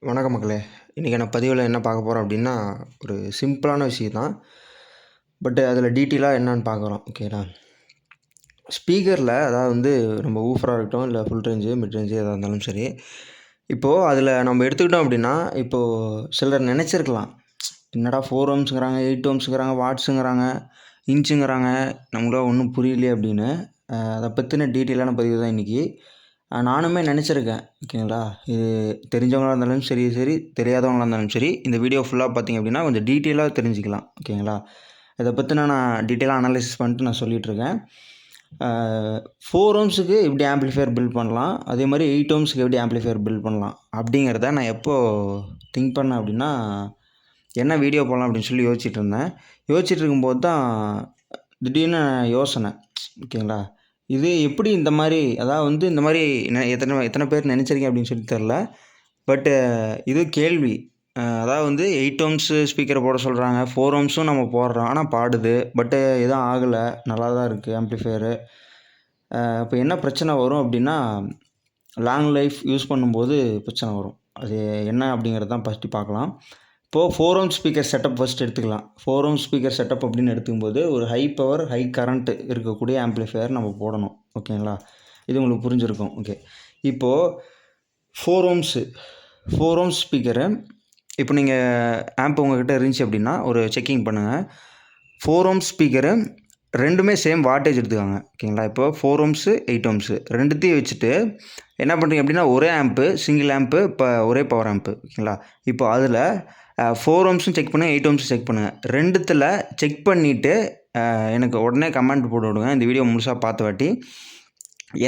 வணக்கம் மக்களே. இன்றைக்கான பதிவில் என்ன பார்க்க போகிறோம் அப்படின்னா, ஒரு சிம்பிளான விஷயம் தான். பட் அதில் டீட்டெயிலாக என்னன்னு பார்க்குறோம். ஓகேங்களா? ஸ்பீக்கரில் அதாவது வந்து நம்ம ஊஃபராக இருக்கட்டும், இல்லை ஃபுல் ரேஞ்சு, மிட் ரேஞ்சு எதாக இருந்தாலும் சரி. இப்போது அதில் நம்ம எடுத்துக்கிட்டோம் அப்படின்னா, இப்போது சிலர் நினச்சிருக்கலாம், என்னடா 4 ஓம்ஸுங்கிறாங்க, 8 ஓம்ஸுங்கிறாங்க, வாட்ஸுங்கிறாங்க, இன்ச்சுங்கிறாங்க, நம்மளால ஒன்றும் புரியலையே அப்படின்னு. அதை பற்றின டீட்டெயிலான பதிவு தான் இன்றைக்கி. நானுமே நினச்சிருக்கேன். ஓகேங்களா? இது தெரிஞ்சவங்களா இருந்தாலும் சரி சரி, தெரியாதவங்களா இருந்தாலும் சரி, இந்த வீடியோ ஃபுல்லாக பார்த்திங்க அப்படின்னா கொஞ்சம் டீட்டெயிலாக தெரிஞ்சுக்கலாம். ஓகேங்களா? இதை பற்றின நான் டீட்டெயிலாக அனலைசிஸ் பண்ணிட்டு நான் சொல்லிகிட்ருக்கேன். 4 ஓம்ஸுக்கு எப்படி ஆம்ப்ளிஃபையர் பில்ட் பண்ணலாம், அதே மாதிரி 8 ஓம்ஸுக்கு எப்படி ஆம்ப்ளிஃபையர் பில்ட் பண்ணலாம் அப்படிங்கிறத நான் எப்போது திங்க் பண்ணேன் அப்படின்னா, என்ன வீடியோ போடலாம் அப்படின்னு சொல்லி யோசிச்சுட்டு இருந்தேன். யோசிச்சுட்டு இருக்கும்போது தான் திடீர்னு யோசனை. ஓகேங்களா? இது எப்படி இந்த மாதிரி, அதாவது வந்து இந்த மாதிரி எத்தனை பேர் நினச்சிருக்கீங்க அப்படின்னு சொல்லி தெரில. பட்டு இது கேள்வி. அதாவது வந்து 8 ஓம்ஸு ஸ்பீக்கரை போட சொல்கிறாங்க, 4 ஓம்ஸும் நம்ம போடுறோம், ஆனால் பாடுது. பட்டு எதுவும் ஆகலை, நல்லா தான் இருக்குது ஆம்ப்ளிஃபையரு. இப்போ என்ன பிரச்சனை வரும் அப்படின்னா, லாங் லைஃப் யூஸ் பண்ணும்போது பிரச்சனை வரும். அது என்ன அப்படிங்கிறது தான் ஃபஸ்ட்டு பார்க்கலாம். இப்போது 4 ஓம்ஸ் ஸ்பீக்கர் செட்டப் ஃபஸ்ட் எடுத்துக்கலாம். 4 ஓம்ஸ் ஸ்பீக்கர் செட்டப் அப்படின்னு எடுத்துக்கும்போது ஒரு ஹை பவர், ஹை கரண்ட்டு இருக்கக்கூடிய ஆம்ப்ளிஃபையர் நம்ம போடணும். ஓகேங்களா? இது உங்களுக்கு புரிஞ்சிருக்கும். ஓகே. இப்போது 4 ஓம்ஸ் ஸ்பீக்கரு, இப்போ நீங்கள் ஆம்ப் உங்கள்கிட்ட இருந்துச்சு அப்படின்னா ஒரு செக்கிங் பண்ணுங்கள். 4 ஓம்ஸ் ஸ்பீக்கரு ரெண்டுமே சேம் வாட்டேஜ் எடுத்துக்காங்க. ஓகேங்களா? இப்போ 4 ஓம்ஸு, 8 ஓம்ஸு ரெண்டுத்தையும் வச்சுட்டு என்ன பண்ணுறீங்க அப்படின்னா, ஒரே ஆம்ப்பு, சிங்கிள் ஆம்ப்பு, இப்போ ஒரே பவர் ஆம்ப்பு. ஓகேங்களா? இப்போ அதில் 4 ஓம்ஸும் செக் பண்ணுங்கள், 8 ஓம்ஸும் செக் பண்ணுங்கள். ரெண்டுத்தில் செக் பண்ணிவிட்டு எனக்கு உடனே கமெண்ட் போட்டு விடுங்க. இந்த வீடியோ முழுசாக பார்த்த வாட்டி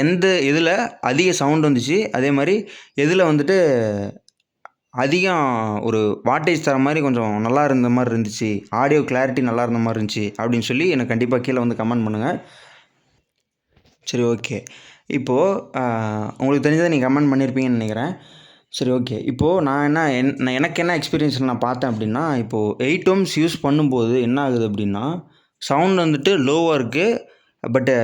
எந்த இதில் அதிக சவுண்ட் வந்துச்சு, அதே மாதிரி எதில் வந்துட்டு அதிகம் ஒரு வாட்டேஜ் தர மாதிரி கொஞ்சம் நல்லா இருந்த மாதிரி இருந்துச்சு, ஆடியோ கிளாரிட்டி நல்லா இருந்த மாதிரி இருந்துச்சு அப்படின்னு சொல்லி எனக்கு கண்டிப்பாக கீழே வந்து கமெண்ட் பண்ணுங்கள். சரி, ஓகே. இப்போது உங்களுக்கு தெரிஞ்சதை நீங்கள் கமெண்ட் பண்ணியிருப்பீங்கன்னு நினைக்கிறேன். சரி, ஓகே. இப்போது நான் எனக்கு என்ன எக்ஸ்பீரியன்ஸ் நான் பார்த்தேன் அப்படின்னா, இப்போது 8 ஓம்ஸ் யூஸ் பண்ணும்போது என்ன ஆகுது அப்படின்னா, சவுண்ட் வந்துட்டு லோவாக இருக்குது. பட்டு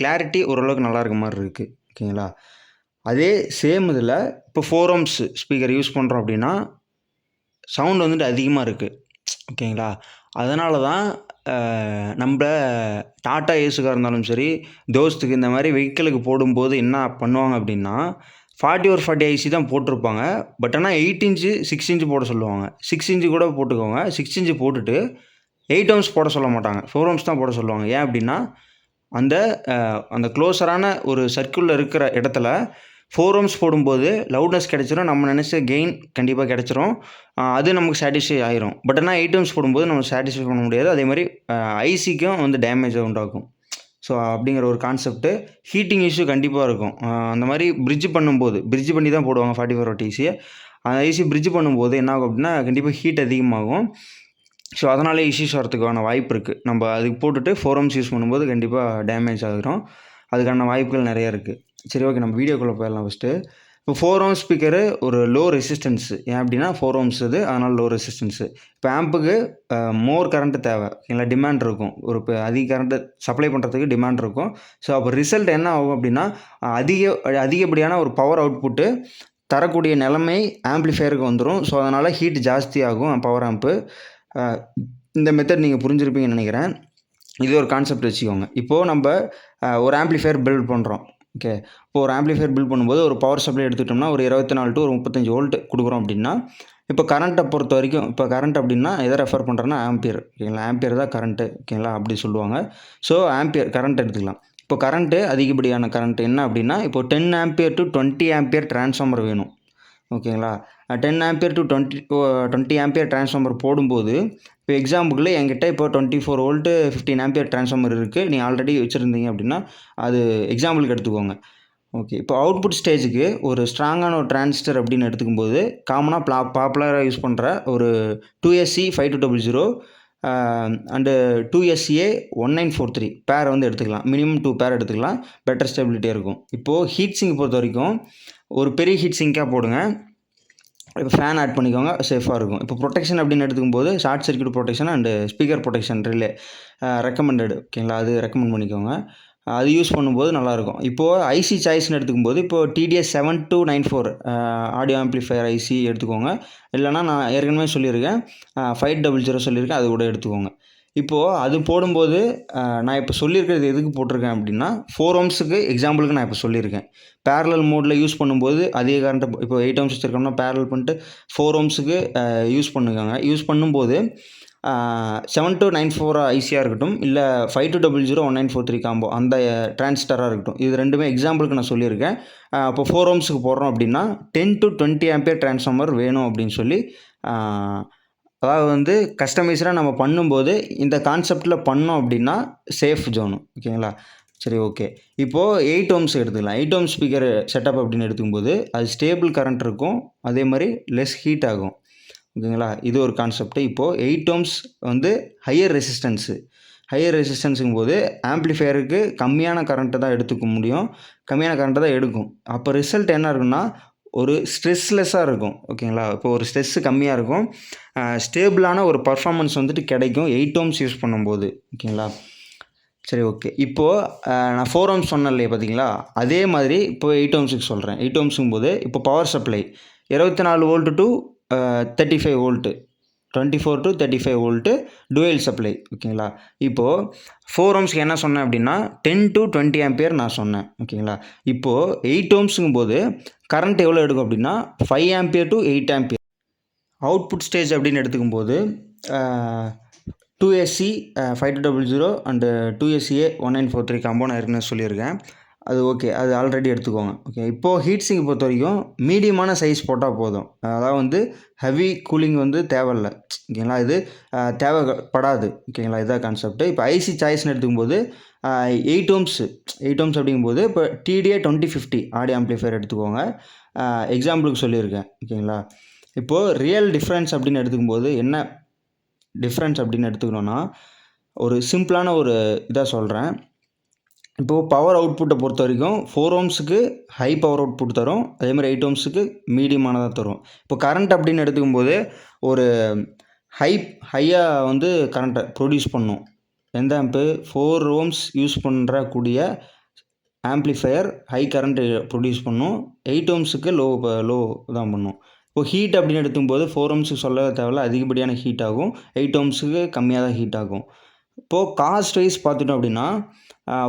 கிளாரிட்டி ஓரளவுக்கு நல்லா இருக்க மாதிரி இருக்குது. ஓகேங்களா? அதே சேம் இதில் இப்போ 4 ஓம்ஸ் ஸ்பீக்கர் யூஸ் பண்ணுறோம் அப்படின்னா, சவுண்ட் வந்துட்டு அதிகமாக இருக்குது. ஓகேங்களா? அதனால தான் நம்ம டாட்டா ஏஸுக்காக இருந்தாலும் சரி, தோஸ்துக்கு இந்த மாதிரி வெஹிக்கிளுக்கு போடும்போது என்ன பண்ணுவாங்க அப்படின்னா, 40 or 40 ஐசி தான் போட்டிருப்பாங்க. பட் ஆனால் 8 இன்ச்சு, 6 இன்ச்சு போட சொல்லுவாங்க. 6 இன்ச்சு கூட போட்டுக்கோங்க. 6 இன்ச்சு போட்டுட்டு 8 ஓம்ஸ் போட சொல்ல மாட்டாங்க. 4 ஓம்ஸ் தான் போட சொல்லுவாங்க. ஏன் அப்படின்னா, அந்த க்ளோஸரான ஒரு சர்க்கிளில் இருக்கிற இடத்துல 4 ஓம்ஸ் போடும்போது லவுட்னஸ் கிடச்சிரும். நம்ம நினச்ச கெயின் கண்டிப்பாக கிடச்சிரும். அது நமக்கு சாட்டிஸ்ஃபை ஆயிரும். பட் ஆனால் 8 ஓம்ஸ் போடும்போது நம்ம சாட்டிஸ்ஃபை பண்ண முடியாது. அதே மாதிரி ஐசிக்கும் வந்து டேமேஜை உண்டாக்கும். ஸோ அப்படிங்கிற ஒரு கான்செப்ட்டு. ஹீட்டிங் இஷ்யூ கண்டிப்பாக இருக்கும். அந்த மாதிரி பிரிட்ஜ் பண்ணி தான் போடுவாங்க 44 வாட் ஐசியை. அந்த ஐசி பிரிட்ஜ் பண்ணும்போது என்ன ஆகும் அப்படின்னா, கண்டிப்பாக ஹீட் அதிகமாகும். ஸோ அதனாலே இஷ்யூஸ் வரதுக்கான வாய்ப்பு இருக்குது. நம்ம அதுக்கு போட்டுட்டு 4 ஓம்ஸ் யூஸ் பண்ணும்போது கண்டிப்பாக டேமேஜ் ஆகிரும். அதுக்கான வாய்ப்புகள் நிறையா இருக்குது. சரி, ஓகே. நம்ம வீடியோக்குள்ளே போயிடலாம் ஃபஸ்ட்டு. இப்போ 4 ஓம்ஸ் ஸ்பீக்கரு ஒரு லோ ரெசிஸ்டன்ஸு. ஏன் அப்படின்னா 4 ஓம்ஸ் இது, அதனால் லோ ரெசிஸ்டன்ஸு. இப்போ ஆம்புக்கு மோர் கரண்ட்டு தேவை. ஓகேங்களா? டிமாண்ட் இருக்கும். இப்போ அதிக கரண்ட்டு சப்ளை பண்ணுறதுக்கு டிமாண்ட் இருக்கும். ஸோ அப்போ ரிசல்ட் என்ன ஆகும் அப்படின்னா, அதிகப்படியான ஒரு பவர் அவுட்புட்டு தரக்கூடிய நிலைமை ஆம்ப்ளிஃபையருக்கு வந்துடும். ஸோ அதனால் ஹீட் ஜாஸ்தியாகும் பவர் ஆம்ப்பு. இந்த மெத்தட் நீங்கள் புரிஞ்சிருப்பீங்கன்னு நினைக்கிறேன். இது ஒரு கான்செப்ட் வச்சுக்கோங்க. இப்போது நம்ம ஒரு ஆம்ப்ளிஃபையர் பில்ட் பண்ணுறோம். ஓகே. இப்போ ஒரு ஆம்ப்ளிஃபையர் பில்ட் பண்ணும்போது ஒரு பவர் சப்ளை எடுத்துக்கிட்டோம்னா ஒரு 24 to ஒரு 35 வோல்ட் கொடுக்குறோம் அப்படின்னா, இப்போ கரண்ட்டை பொறுத்த வரைக்கும், இப்போ கரண்ட் அப்படின்னா எதை ரெஃபர் பண்ணுறேன்னா ஆம்பியர். ஓகேங்களா? ஆம்பியர் தான் கரண்ட்டு. ஓகேங்களா? அப்படி சொல்லுவாங்க. ஸோ ஆம்பியர் கரண்ட் எடுத்துக்கலாம். இப்போ கரண்ட்டு அதிகப்படியான கரண்ட் என்ன அப்படின்னா, இப்போ 10 ஆம்பியர் to 20 ஆம்பியர் டிரான்ஸ்ஃபார்மர் வேணும். ஓகேங்களா? 10 ஆம்பியர் to 20 ஆம்பியர் டிரான்ஸ்ஃபார்மர் போடும்போது, இப்போ எக்ஸாம்பிளுக்கு என்கிட்ட இப்போ 24 வோல்ட்டு 15 ஆம்பியர் டிரான்ஸ்ஃபார்மர் இருக்குது. நீங்கள் ஆல்ரெடி வச்சுருந்தீங்க அப்படின்னா, அது எக்ஸாம்பிளுக்கு எடுத்துக்கோங்க. ஓகே. இப்போ அவுட்புட் ஸ்டேஜுக்கு ஒரு ஸ்ட்ராங்கான ஒரு டிரான்சிஸ்டர் அப்படின்னு எடுத்துக்கும்போது, காமனாக பாப்புலராக யூஸ் பண்ணுற ஒரு 2SC 5200 அண்டு 2SCA 1943 பேர் வந்து எடுத்துக்கலாம். மினிமம் 2 பேர் எடுத்துக்கலாம். பெட்டர் ஸ்டெபிலிட்டியாக இருக்கும். இப்போது ஹீட் சிங்க் பொறுத்த வரைக்கும் ஒரு பெரிய ஹீட் சிங்காக போடுங்க. இப்போ ஃபேன் ஆட் பண்ணிக்கோங்க, சேஃபாக இருக்கும். இப்போ ப்ரொடெக்ஷன் அப்படின்னு எடுத்துக்கும்போது short circuit protection and speaker protection relay recommended. ஓகேங்களா? அது ரெக்கமெண்ட் பண்ணிக்கோங்க. அது யூஸ் பண்ணும்போது நல்லாயிருக்கும். இப்போது ஐசி சாய்ஸ்ன்னு எடுத்துக்கும்போது இப்போது டிடிஎஸ் 7294 ஆடியோ ஆம்ப்ளிஃபையர் ஐசி எடுத்துக்கோங்க. இல்லைனா நான் ஏற்கனவே சொல்லியிருக்கேன் 500 சொல்லியிருக்கேன், அது கூட எடுத்துக்கோங்க. இப்போது அது போடும்போது நான் இப்போ சொல்லியிருக்கிறது எதுக்கு போட்டிருக்கேன் அப்படின்னா 4 ohmஸுக்கு எக்ஸாம்பிளுக்கு நான் இப்போ சொல்லியிருக்கேன். பேரலல் மோடில் யூஸ் பண்ணும்போது அதிக கரண்ட்டை இப்போ 8 ohms வச்சுருக்கோம்னா பேரலல் பண்ணிட்டு 4 ohmஸுக்கு யூஸ் பண்ணுங்க. யூஸ் பண்ணும்போது 7294 ஐசியாக இருக்கட்டும், இல்லை 5200 1943 காம்போ அந்த டிரான்சிஸ்டராக இருக்கட்டும், இது ரெண்டுமே எக்ஸாம்பிளுக்கு நான் சொல்லியிருக்கேன். இப்போ 4 ohmஸுக்கு போடுறோம் அப்படின்னா 10 to 20 ஆம்பியர் டிரான்ஸ்ஃபார்மர் வேணும் அப்படின்னு சொல்லி அதாவது வந்து கஸ்டமைஸ்டாக நம்ம பண்ணும்போது இந்த கான்செப்டில் பண்ணோம் அப்படின்னா சேஃப் ஜோனு. ஓகேங்களா? சரி, ஓகே. இப்போது 8 ohms எடுத்துக்கலாம். 8 ohms ஸ்பீக்கர் செட்டப் அப்படின்னு எடுக்கும்போது அது ஸ்டேபிள் கரண்ட் இருக்கும், அதே மாதிரி லெஸ் ஹீட் ஆகும். ஓகேங்களா? இது ஒரு கான்செப்ட். இப்போது 8 ohms வந்து ஹையர் ரெசிஸ்டன்ஸுங்கும் போது ஆம்ப்ளிஃபையருக்கு கம்மியான கரண்ட்டை தான் எடுத்துக்க முடியும், கம்மியான கரண்ட்டை தான் எடுக்கும். அப்போ ரிசல்ட் என்ன இருக்குன்னா ஒரு ஸ்ட்ரெஸ்லெஸ்ஸாக இருக்கும். ஓகேங்களா? இப்போ ஒரு ஸ்ட்ரெஸ்ஸு கம்மியாக இருக்கும், ஸ்டேபிளான ஒரு பர்ஃபார்மன்ஸ் வந்துட்டு கிடைக்கும் 8 ohms யூஸ் பண்ணும்போது. ஓகேங்களா? சரி, ஓகே. இப்போது நான் 4 ohms சொன்னேன் இல்லையா பார்த்தீங்களா? அதே மாதிரி இப்போ 8 ohmஸுக்கு சொல்கிறேன். 8 ohmஸுங்கும்போது இப்போ power supply 24 volt to 35 volt, 24 to 35 volt twelve supply. ஓகேங்களா? இப்போது 4 ohmஸ்க்கு என்ன சொன்னேன் அப்படின்னா 10 to 20 ஆம்பியர் நான் சொன்னேன். ஓகேங்களா? இப்போது 8 ohmஸுங்கும்போது கரண்ட் எவ்வளோ எடுக்கும் அப்படின்னா 5 ampere to 8 ampere. Output stage அப்படின்னு எடுத்துக்கும்போது 2SC 5200 அண்டு 2SCA 1943 காம்போ நான் ஏற்கனவே சொல்லியிருக்கேன். அது ஓகே, அது ஆல்ரெடி எடுத்துக்கோங்க. ஓகே. இப்போது ஹீட் சிங்க் பொறுத்த வரைக்கும் மீடியமான சைஸ் போட்டால் போதும். அதாவது வந்து ஹெவி கூலிங் வந்து தேவையில்ல. ஓகேங்களா? இது தேவைப்படாது. ஓகேங்களா? இதுதான் கான்செப்ட்டு. இப்போ ஐசி சாய்ஸ்ன்னு எடுத்துக்கும்போது 8 ohms அப்படிங்கும்போது இப்போ டிடிஏ 2050 ஆடியோ ஆம்ப்ளிஃபையர் எடுத்துக்கோங்க. எக்ஸாம்பிளுக்கு சொல்லியிருக்கேன். ஓகேங்களா? இப்போது ரியல் டிஃப்ரென்ஸ் அப்படின்னு எடுத்துக்கும்போது என்ன டிஃப்ரென்ஸ் அப்படின்னு எடுத்துக்கணுன்னா ஒரு சிம்பிளான ஒரு இதாக சொல்கிறேன். இப்போது பவர் அவுட்புட்டை பொறுத்த வரைக்கும் 4 ohmஸுக்கு ஹை பவர் அவுட்புட் தரும், அதேமாதிரி 8 ohmஸுக்கு மீடியமானதாக தரும். இப்போ கரண்ட் அப்படின்னு எடுத்துக்கும்போது ஒரு ஹையாக வந்து கரண்ட்டை ப்ரொடியூஸ் பண்ணும். எந்த ஆம்பு 4 ohms யூஸ் பண்ணுறக்கூடிய ஆம்ப்ளிஃபையர் ஹை கரண்ட் ப்ரொடியூஸ் பண்ணும், 8 ohmஸுக்கு லோ தான் பண்ணும். இப்போ ஹீட் அப்படின்னு எடுக்கும்போது 4 ohmஸுக்கு சொல்ல தேவையில்ல, அதிகப்படியான ஹீட் ஆகும், 8 ohmஸுக்கு கம்மியாக தான் ஹீட் ஆகும். இப்போது காஸ்ட் வைஸ் பார்த்துட்டோம் அப்படின்னா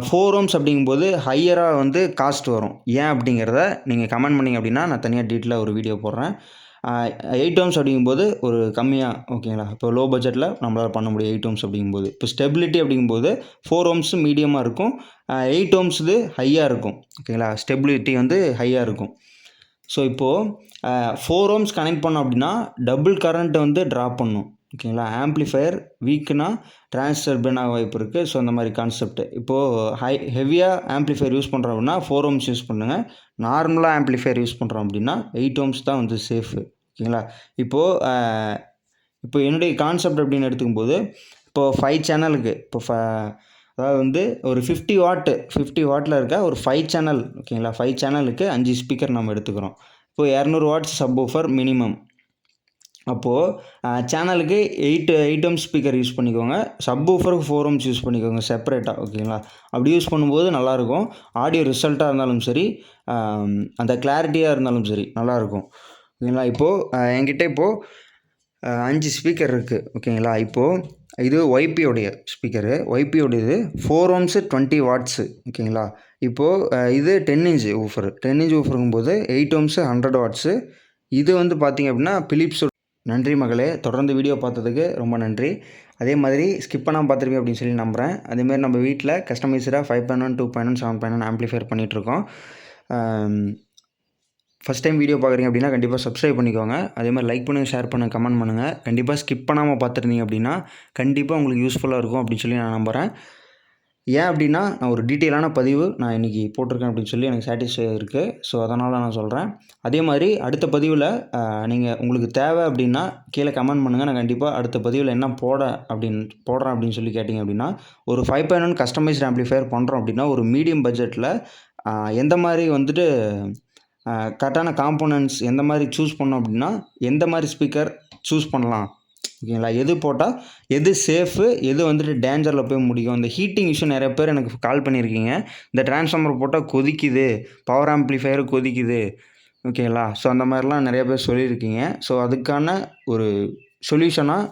4 ohms அப்படிங்கும்போது ஹையராக வந்து காஸ்ட் வரும். ஏன் அப்படிங்கிறத நீங்கள் கமெண்ட் பண்ணிங்க அப்படின்னா நான் தனியாக டீட்டெயிலாக ஒரு வீடியோ போடுறேன். 8 ohms அப்படிங்கும்போது ஒரு கம்மியாக, ஓகேங்களா? இப்போ லோ பட்ஜெட்டில் நம்மளால் பண்ண முடியும் 8 ohms அப்படிங்கும்போது. இப்போ ஸ்டெபிலிட்டி அப்படிங்கும்போது 4 ohms மீடியமாக இருக்கும், 8 ohms இது ஹையாக இருக்கும். ஓகேங்களா? ஸ்டெபிலிட்டி வந்து ஹையாக இருக்கும். ஸோ இப்போது 4 ohms கனெக்ட் பண்ணோம் அப்படின்னா டபுள் கரண்ட் வந்து ட்ராப் பண்ணும். ஓகேங்களா? ஆம்ப்ளிஃபையர் வீக்குனா டிரான்சிஸ்டர் பென் ஆக வாய்ப்பு இருக்குது. ஸோ அந்த மாதிரி கான்செப்ட். இப்போது ஹெவியாக ஆம்ப்ளிஃபையர் யூஸ் பண்ணுறோம் அப்படின்னா 4 ohms யூஸ் பண்ணுங்கள். நார்மலாக ஆம்ப்ளிஃபையர் யூஸ் பண்ணுறோம் அப்படின்னா 8 ohms தான் வந்து சேஃபு. ஓகேங்களா? இப்போ என்னுடைய கான்செப்ட் அப்படின்னு எடுத்துக்கும்போது இப்போது 5 சேனலுக்கு அதாவது வந்து ஒரு 50 வாட்டில் இருக்க ஒரு 5 சேனல், ஓகேங்களா? 5 சேனலுக்கு 5 ஸ்பீக்கர் நம்ம எடுத்துக்கிறோம். இப்போது 200 watts சப்வூஃபர் மினிமம். அப்போது சேனலுக்கு 8 ohms ஸ்பீக்கர் யூஸ் பண்ணிக்கோங்க, சப்வூஃபருக்கு 4 ohms யூஸ் பண்ணிக்கோங்க செப்பரேட்டாக. ஓகேங்களா? அப்படி யூஸ் பண்ணும்போது நல்லாயிருக்கும். ஆடியோ ரிசல்ட்டாக இருந்தாலும் சரி, அந்த கிளாரிட்டியாக இருந்தாலும் சரி நல்லாயிருக்கும். ஓகேங்களா? இப்போது என்கிட்ட இப்போது 5 ஸ்பீக்கர் இருக்குது. ஓகேங்களா? இப்போது இது ஒய்பியோடைய ஸ்பீக்கரு, ஒய்பியோடையது 4 ohms 20 watts. ஓகேங்களா? இப்போது இது 10 inch woofer. 10 inch ஊஃபருங்கும்போது 8 ohms 100 watts. இது வந்து பார்த்திங்க அப்படின்னா பிலிப்ஸோட. நன்றி மகளே, தொடர்ந்து வீடியோ பார்த்ததுக்கு ரொம்ப நன்றி. அதே மாதிரி ஸ்கிப் பண்ணாமல் பார்த்துருப்பீங்க அப்படின்னு சொல்லி நம்புகிறேன். அதேமாதிரி நம்ம வீட்டில் கஸ்டமைஸ்டாக 5.1 2.1 7.1 ஆம்ப்ளிஃபையர் பண்ணிகிட்ருக்கோம். ஃபஸ்ட் டைம் வீடியோ பார்க்குறீங்க அப்படின்னா கண்டிப்பாக சப்ஸ்கிரைப் பண்ணிக்கோங்க. அதே மாதிரி லைக் பண்ணுங்கள், ஷேர் பண்ணுங்கள், கமெண்ட் பண்ணுங்கள். கண்டிப்பாக ஸ்கிப் பண்ணாமல் பார்த்துருந்தீங்க அப்படின்னா கண்டிப்பாக உங்களுக்கு யூஸ்ஃபுல்லாக இருக்கும் அப்படின்னு சொல்லி நான் நம்புகிறேன். ஏன் அப்படின்னா நான் ஒரு டீட்டெயிலான பதிவு நான் இன்றைக்கி போட்டிருக்கேன் அப்படின்னு சொல்லி எனக்கு சாட்டிஸ்ஃபை இருக்குது. ஸோ அதனால் நான் சொல்கிறேன். அதே மாதிரி அடுத்த பதிவில் நீங்கள் உங்களுக்கு தேவை அப்படின்னா கீழே கமெண்ட் பண்ணுங்கள். நான் கண்டிப்பாக அடுத்த பதிவில் என்ன போடுறேன் அப்படின்னு சொல்லி கேட்டிங்க அப்படின்னா ஒரு 5.1 கஸ்டமைஸ்டு ஆம்ப்ளிஃபையர் பண்ணுறோம் அப்படின்னா ஒரு மீடியம் பட்ஜெட்டில் எந்த மாதிரி வந்துட்டு கரெக்டான காம்போனன்ட்ஸ் எந்த மாதிரி சூஸ் பண்ணோம் அப்படின்னா எந்த மாதிரி ஸ்பீக்கர் சூஸ் பண்ணலாம் ஓகேங்களா? எது போட்டால் எது சேஃபு, எது வந்துட்டு டேஞ்சரில் போய் முடியும். இந்த ஹீட்டிங் இஷ்யூ நிறைய பேர் எனக்கு கால் பண்ணியிருக்கீங்க. இந்த டிரான்ஸ்ஃபார்மர் போட்டால் கொதிக்குது, பவர் ஆம்ப்ளிஃபையர் கொதிக்குது. ஓகேங்களா? ஸோ அந்த மாதிரிலாம் நிறைய பேர் சொல்லியிருக்கீங்க. ஸோ அதுக்கான ஒரு சொல்யூஷனாக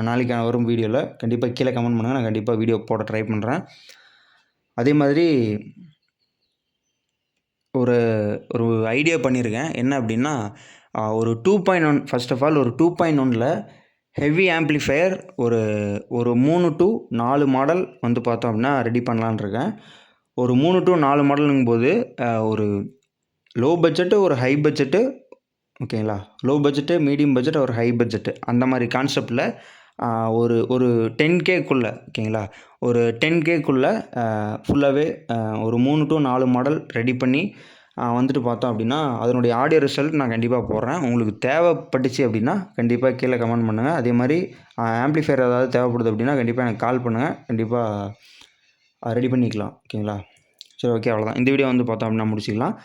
நாளைக்கான வரும் வீடியோவில் கண்டிப்பாக கீழே கமெண்ட் பண்ணுங்கள். நான் கண்டிப்பாக வீடியோ போட ட்ரை பண்ணுறேன். அதே மாதிரி ஒரு ஒரு ஐடியா பண்ணியிருக்கேன். என்ன அப்படின்னா, ஒரு 2.1 ஃபர்ஸ்ட் ஆஃப் ஆல் ஒரு 2.1ல் ஹெவி ஆம்ப்ளிஃபையர் ஒரு ஒரு 3 to 4 மாடல் வந்து பார்த்தோம் அப்படின்னா ரெடி பண்ணலான்னு இருக்கேன். ஒரு 3 to 4 மாடலுங்கும்போது ஒரு லோ பட்ஜெட்டு, ஒரு ஹை பட்ஜெட்டு, ஓகேங்களா? லோ பட்ஜெட்டு, மீடியம் பட்ஜெட், ஒரு ஹை பட்ஜெட்டு அந்த மாதிரி கான்செப்டில் ஒரு ஒரு 10Kக்குள்ளே, ஓகேங்களா? ஒரு 10Kக்குள்ளே ஃபுல்லாகவே ஒரு 3 to 4 மாடல் ரெடி பண்ணி வந்துட்டு பார்த்தோம் அப்படின்னா அதனுடைய ஆடியோ ரிசல்ட் நான் கண்டிப்பாக போடுறேன். உங்களுக்கு தேவைப்பட்டுச்சு அப்படின்னா கண்டிப்பாக கீழே கமெண்ட் பண்ணுங்கள். அதே மாதிரி ஆம்ப்ளிஃபையர் ஏதாவது தேவைப்படுது அப்படின்னா கண்டிப்பாக எனக்கு கால் பண்ணுங்கள். கண்டிப்பாக ரெடி பண்ணிக்கலாம். ஓகேங்களா? சரி, ஓகே, அவ்வளோதான். இந்த வீடியோ வந்து பார்த்தோம் அப்படின்னா முடிச்சிக்கலாம்.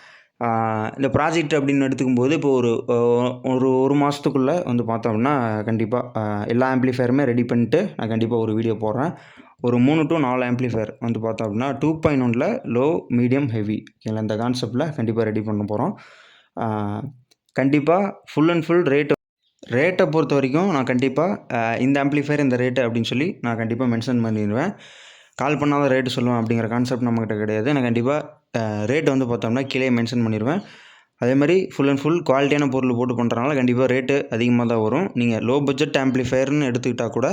இந்த ப்ராஜெக்ட் அப்படின்னு எடுத்துக்கும்போது இப்போ ஒரு மாதத்துக்குள்ளே வந்து பார்த்தோம் அப்படின்னா கண்டிப்பாக எல்லா ஆம்ப்ளிஃபையருமே ரெடி பண்ணிட்டு நான் கண்டிப்பாக ஒரு வீடியோ போடுறேன். ஒரு 3 to 4 ஆம்ப்ளிஃபையர் வந்து பார்த்தோம் அப்படின்னா 2.1ல் லோ, மீடியம், ஹெவி, ஓகேங்களா? இந்த கான்செப்டில் கண்டிப்பாக ரெடி பண்ண போகிறோம். கண்டிப்பாக ஃபுல் அண்ட் ஃபுல் ரேட்டை பொறுத்த வரைக்கும் நான் கண்டிப்பாக இந்த ஆம்ப்ளிஃபையர் இந்த ரேட்டு அப்படின்னு சொல்லி நான் கண்டிப்பாக மென்ஷன் பண்ணிடுவேன். கால் பண்ணால் தான் ரேட்டு சொல்லுவேன் அப்படிங்கிற கான்செப்ட் நம்மக்கிட்ட கிடையாது. நான் கண்டிப்பாக ரேட்டு வந்து பார்த்தோம்னா கீழே மென்ஷன் பண்ணிடுவேன். அதே மாதிரி ஃபுல் அண்ட் ஃபுல் குவாலிட்டியான பொருள் போட்டு பண்ணுறனால கண்டிப்பாக ரேட்டு அதிகமாக தான் வரும். நீங்கள் லோ பட்ஜெட் ஆம்ப்ளிஃபையர்னு எடுத்துக்கிட்டால் கூட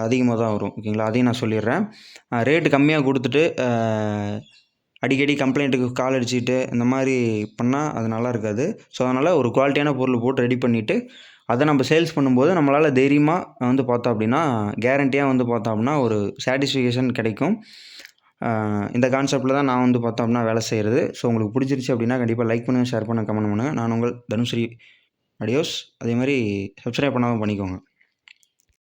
அதிகமாக தான் வரும். ஓகேங்களா? அதையும் நான் சொல்லிடுறேன். ரேட்டு கம்மியாக கொடுத்துட்டு அடிக்கடி கம்ப்ளைண்ட்டுக்கு கால் அடிச்சுக்கிட்டு இந்த மாதிரி பண்ணால் அது நல்லா இருக்காது. ஸோ அதனால் ஒரு குவாலிட்டியான பொருள் போட்டு ரெடி பண்ணிவிட்டு அதை நம்ம சேல்ஸ் பண்ணும்போது நம்மளால் தைரியமாக வந்து பார்த்தோம் அப்படின்னா கேரண்டியாக வந்து பார்த்தோம் அப்படின்னா ஒரு சாட்டிஸ்ஃபிகேஷன் கிடைக்கும். இந்த கான்செப்டில் தான் நான் வந்து பார்த்தோம் அப்படின்னா வேலை செய்கிறது. ஸோ உங்களுக்கு பிடிச்சிருச்சு அப்படின்னா கண்டிப்பாக லைக் பண்ணுங்கள், ஷேர் பண்ணுங்கள், கமெண்ட் பண்ணுங்கள். நான் உங்கள் தனுஸ்ரீ. அடியோஸ். அதே மாதிரி சப்ஸ்கிரைப் பண்ணாமல் பண்ணிக்கோங்க.